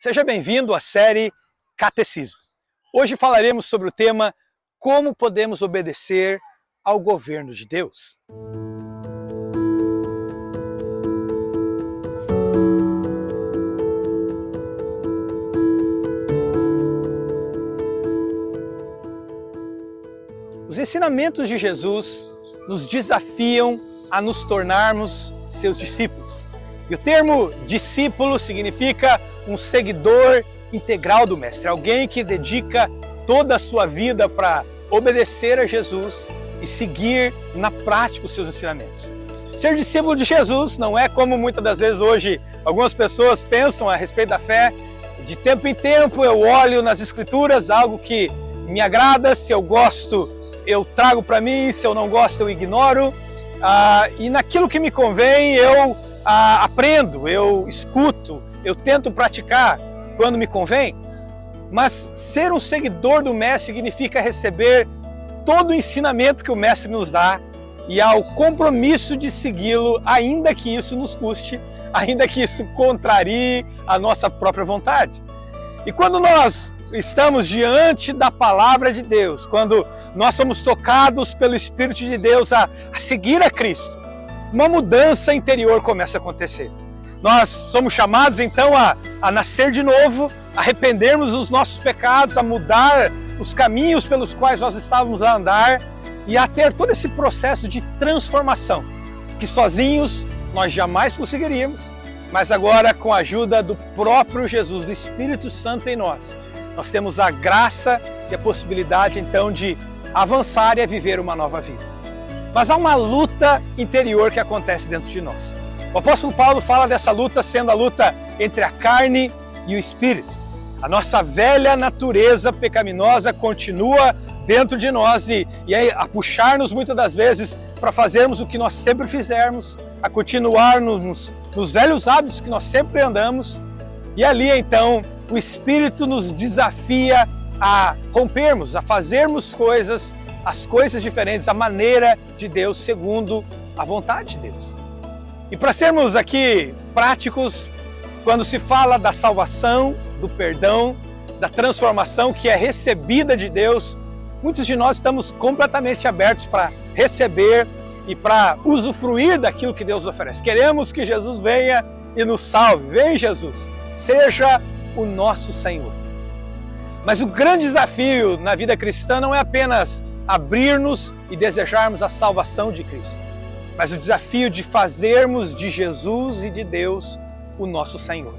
Seja bem-vindo à série Catecismo. Hoje falaremos sobre o tema Como podemos obedecer ao governo de Deus. Os ensinamentos de Jesus nos desafiam a nos tornarmos seus discípulos. E o termo discípulo significa um seguidor integral do Mestre, alguém que dedica toda a sua vida para obedecer a Jesus e seguir na prática os seus ensinamentos. Ser discípulo de Jesus não é como muitas das vezes hoje algumas pessoas pensam a respeito da fé. De tempo em tempo eu olho nas Escrituras algo que me agrada, se eu gosto eu trago para mim, se eu não gosto eu ignoro, e naquilo que me convém eu aprendo, eu escuto, eu tento praticar quando me convém. Mas ser um seguidor do Mestre significa receber todo o ensinamento que o Mestre nos dá e ao compromisso de segui-lo, ainda que isso nos custe, ainda que isso contrarie a nossa própria vontade. E quando nós estamos diante da Palavra de Deus, quando nós somos tocados pelo Espírito de Deus a seguir a Cristo, uma mudança interior começa a acontecer. Nós somos chamados então a nascer de novo, a arrependermos dos nossos pecados, a mudar os caminhos pelos quais nós estávamos a andar e a ter todo esse processo de transformação que sozinhos nós jamais conseguiríamos, mas agora com a ajuda do próprio Jesus, do Espírito Santo em nós temos a graça e a possibilidade então de avançar e a viver uma nova vida. Mas há uma luta interior que acontece dentro de nós. O apóstolo Paulo fala dessa luta sendo a luta entre a carne e o espírito. A nossa velha natureza pecaminosa continua dentro de nós e a puxar-nos muitas das vezes para fazermos o que nós sempre fizermos, a continuar nos velhos hábitos que nós sempre andamos. E ali então o Espírito nos desafia a rompermos, a fazermos as coisas diferentes, a maneira de Deus, segundo a vontade de Deus. E para sermos aqui práticos, quando se fala da salvação, do perdão, da transformação que é recebida de Deus, muitos de nós estamos completamente abertos para receber e para usufruir daquilo que Deus oferece. Queremos que Jesus venha e nos salve. Vem Jesus, seja o nosso Senhor. Mas o grande desafio na vida cristã não é apenas abrir-nos e desejarmos a salvação de Cristo, mas o desafio de fazermos de Jesus e de Deus o nosso Senhor.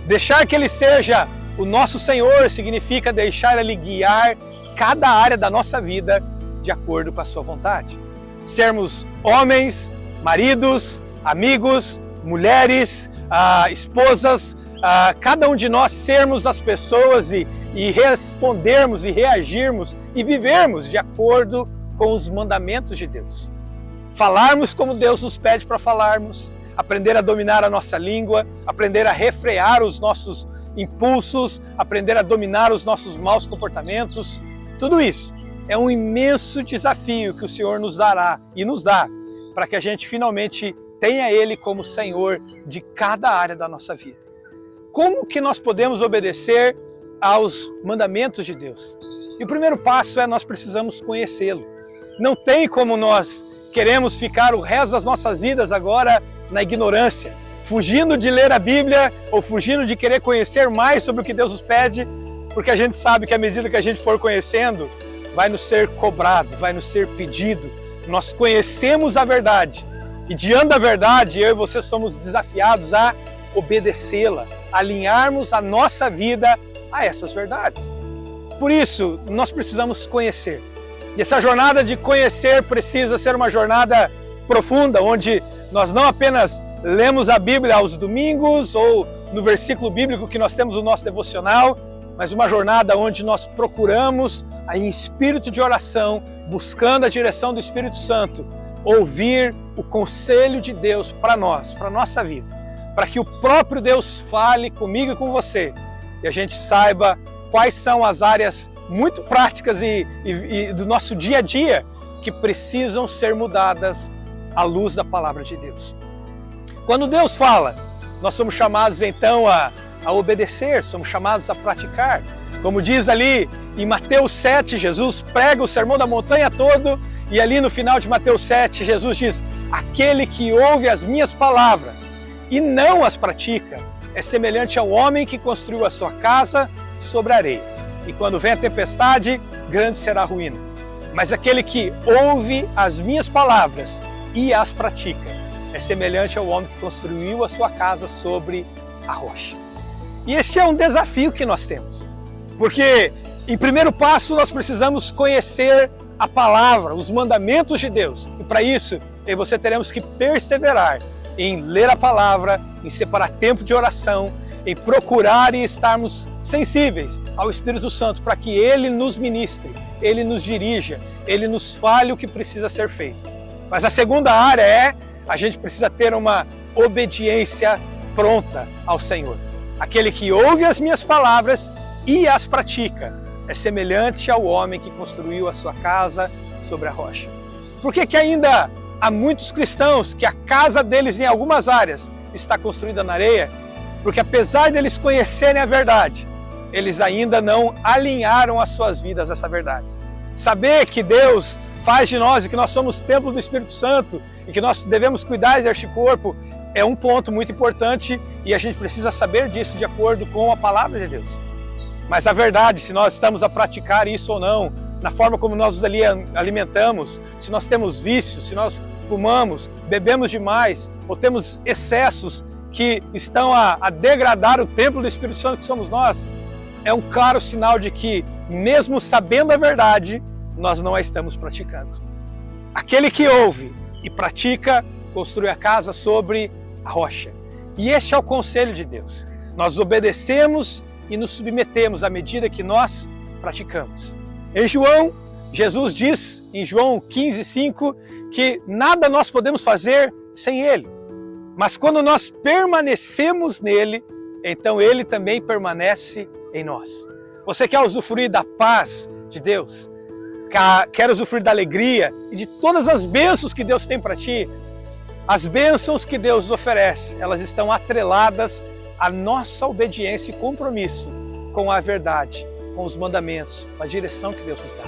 Deixar que Ele seja o nosso Senhor significa deixar Ele guiar cada área da nossa vida de acordo com a sua vontade. Sermos homens, maridos, amigos, mulheres, esposas, cada um de nós sermos as pessoas e respondermos e reagirmos e vivermos de acordo com os mandamentos de Deus. Falarmos como Deus nos pede para falarmos, aprender a dominar a nossa língua, aprender a refrear os nossos impulsos, aprender a dominar os nossos maus comportamentos. Tudo isso é um imenso desafio que o Senhor nos dará e nos dá para que a gente finalmente tenha Ele como Senhor de cada área da nossa vida. Como que nós podemos obedecer aos mandamentos de Deus? E o primeiro passo é nós precisamos conhecê-lo. Não tem como nós queremos ficar o resto das nossas vidas agora na ignorância, fugindo de ler a Bíblia ou fugindo de querer conhecer mais sobre o que Deus nos pede, porque a gente sabe que à medida que a gente for conhecendo, vai nos ser cobrado, vai nos ser pedido. Nós conhecemos a verdade e diante da verdade, eu e você somos desafiados a obedecê-la, alinharmos a nossa vida a essas verdades. Por isso, nós precisamos conhecer. E essa jornada de conhecer precisa ser uma jornada profunda, onde nós não apenas lemos a Bíblia aos domingos ou no versículo bíblico que nós temos no nosso devocional, mas uma jornada onde nós procuramos, em espírito de oração, buscando a direção do Espírito Santo, ouvir o conselho de Deus para nós, para a nossa vida, para que o próprio Deus fale comigo e com você e a gente saiba quais são as áreas muito práticas e do nosso dia a dia que precisam ser mudadas à luz da Palavra de Deus. Quando Deus fala, nós somos chamados então a a obedecer, somos chamados a praticar. Como diz ali em Mateus 7, Jesus prega o Sermão da Montanha todo, e ali no final de Mateus 7, Jesus diz: aquele que ouve as minhas palavras e não as pratica, é semelhante ao homem que construiu a sua casa sobre a areia. E quando vem a tempestade, grande será a ruína. Mas aquele que ouve as minhas palavras e as pratica, é semelhante ao homem que construiu a sua casa sobre a rocha. E este é um desafio que nós temos, porque em primeiro passo nós precisamos conhecer a palavra, os mandamentos de Deus. E para isso, eu e você teremos que perseverar em ler a palavra, em separar tempo de oração, em procurar e estarmos sensíveis ao Espírito Santo para que Ele nos ministre, Ele nos dirija, Ele nos fale o que precisa ser feito. Mas a segunda área é, a gente precisa ter uma obediência pronta ao Senhor. Aquele que ouve as minhas palavras e as pratica, é semelhante ao homem que construiu a sua casa sobre a rocha. Por que ainda há muitos cristãos que a casa deles em algumas áreas está construída na areia? Porque apesar de eles conhecerem a verdade, eles ainda não alinharam as suas vidas a essa verdade. Saber que Deus faz de nós e que nós somos templo do Espírito Santo e que nós devemos cuidar deste corpo é um ponto muito importante e a gente precisa saber disso de acordo com a palavra de Deus. Mas a verdade, se nós estamos a praticar isso ou não, na forma como nós nos alimentamos, se nós temos vícios, se nós fumamos, bebemos demais ou temos excessos que estão a degradar o templo do Espírito Santo que somos nós, é um claro sinal de que, mesmo sabendo a verdade, nós não a estamos praticando. Aquele que ouve e pratica, construi a casa sobre a rocha. E este é o conselho de Deus. Nós obedecemos e nos submetemos à medida que nós praticamos. Em João, Jesus diz, em João 15:5, que nada nós podemos fazer sem Ele. Mas quando nós permanecemos nele, então Ele também permanece em nós. Você quer usufruir da paz de Deus? Quer usufruir da alegria e de todas as bênçãos que Deus tem para ti? As bênçãos que Deus nos oferece, elas estão atreladas à nossa obediência e compromisso com a verdade, com os mandamentos, com a direção que Deus nos dá.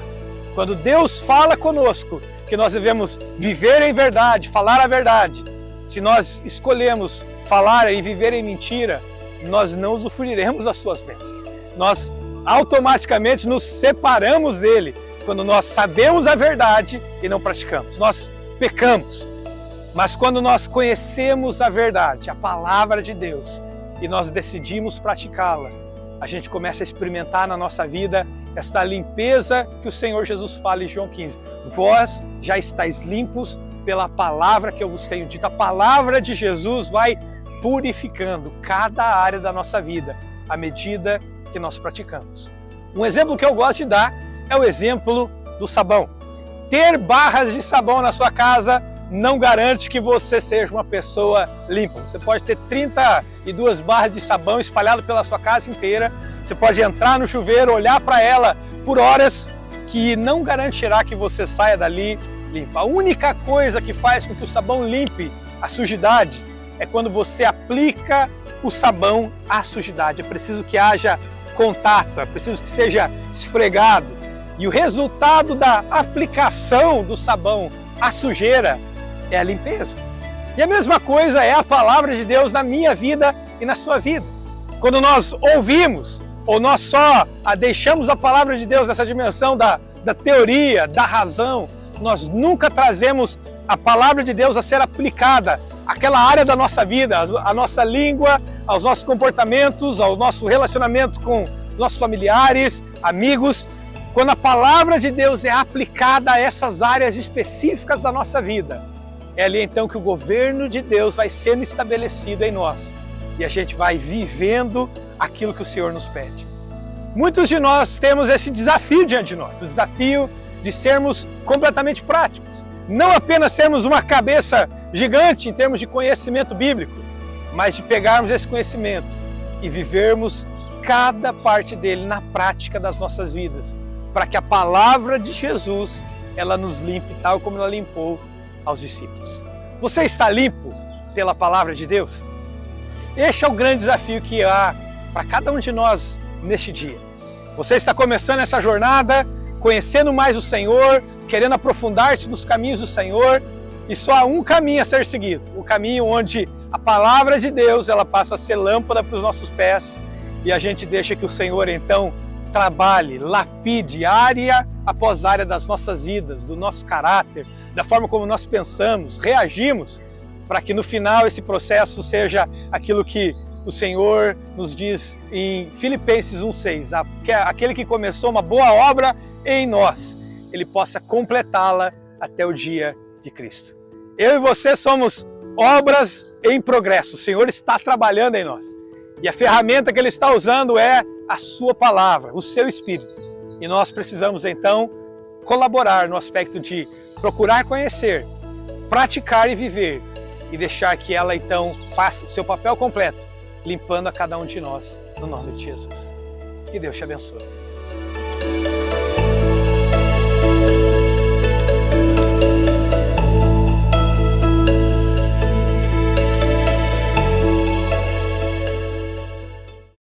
Quando Deus fala conosco que nós devemos viver em verdade, falar a verdade, se nós escolhemos falar e viver em mentira, nós não usufruiremos das suas bênçãos. Nós automaticamente nos separamos dele quando nós sabemos a verdade e não praticamos. Nós pecamos. Mas quando nós conhecemos a verdade, a palavra de Deus, e nós decidimos praticá-la, a gente começa a experimentar na nossa vida esta limpeza que o Senhor Jesus fala em João 15. Vós já estáis limpos pela palavra que eu vos tenho dito. A palavra de Jesus vai purificando cada área da nossa vida à medida que nós praticamos. Um exemplo que eu gosto de dar é o exemplo do sabão. Ter barras de sabão na sua casa não garante que você seja uma pessoa limpa. Você pode ter 32 barras de sabão espalhadas pela sua casa inteira. Você pode entrar no chuveiro, olhar para ela por horas, que não garantirá que você saia dali limpo. A única coisa que faz com que o sabão limpe a sujidade é quando você aplica o sabão à sujidade. É preciso que haja contato, é preciso que seja esfregado. E o resultado da aplicação do sabão à sujeira é a limpeza. E a mesma coisa é a palavra de Deus na minha vida e na sua vida. Quando nós ouvimos, ou nós só deixamos a palavra de Deus nessa dimensão da teoria, da razão, nós nunca trazemos a palavra de Deus a ser aplicada àquela área da nossa vida, à nossa língua, aos nossos comportamentos, ao nosso relacionamento com nossos familiares, amigos. Quando a palavra de Deus é aplicada a essas áreas específicas da nossa vida, é ali então que o governo de Deus vai sendo estabelecido em nós e a gente vai vivendo aquilo que o Senhor nos pede. Muitos de nós temos esse desafio diante de nós, o desafio de sermos completamente práticos. Não apenas sermos uma cabeça gigante em termos de conhecimento bíblico, mas de pegarmos esse conhecimento e vivermos cada parte dele na prática das nossas vidas, para que a palavra de Jesus ela nos limpe tal como ela limpou aos discípulos. Você está limpo pela palavra de Deus? Este é o grande desafio que há para cada um de nós neste dia. Você está começando essa jornada, conhecendo mais o Senhor, querendo aprofundar-se nos caminhos do Senhor, e só há um caminho a ser seguido, o caminho onde a palavra de Deus ela passa a ser lâmpada para os nossos pés e a gente deixa que o Senhor então trabalhe, lapide área após área das nossas vidas, do nosso caráter, da forma como nós pensamos, reagimos, para que no final esse processo seja aquilo que o Senhor nos diz em Filipenses 1,6, aquele que começou uma boa obra em nós, ele possa completá-la até o dia de Cristo. Eu e você somos obras em progresso, o Senhor está trabalhando em nós. E a ferramenta que Ele está usando é a sua palavra, o seu Espírito. E nós precisamos então colaborar no aspecto de procurar conhecer, praticar e viver, e deixar que ela então faça o seu papel completo, limpando a cada um de nós, no nome de Jesus. Que Deus te abençoe.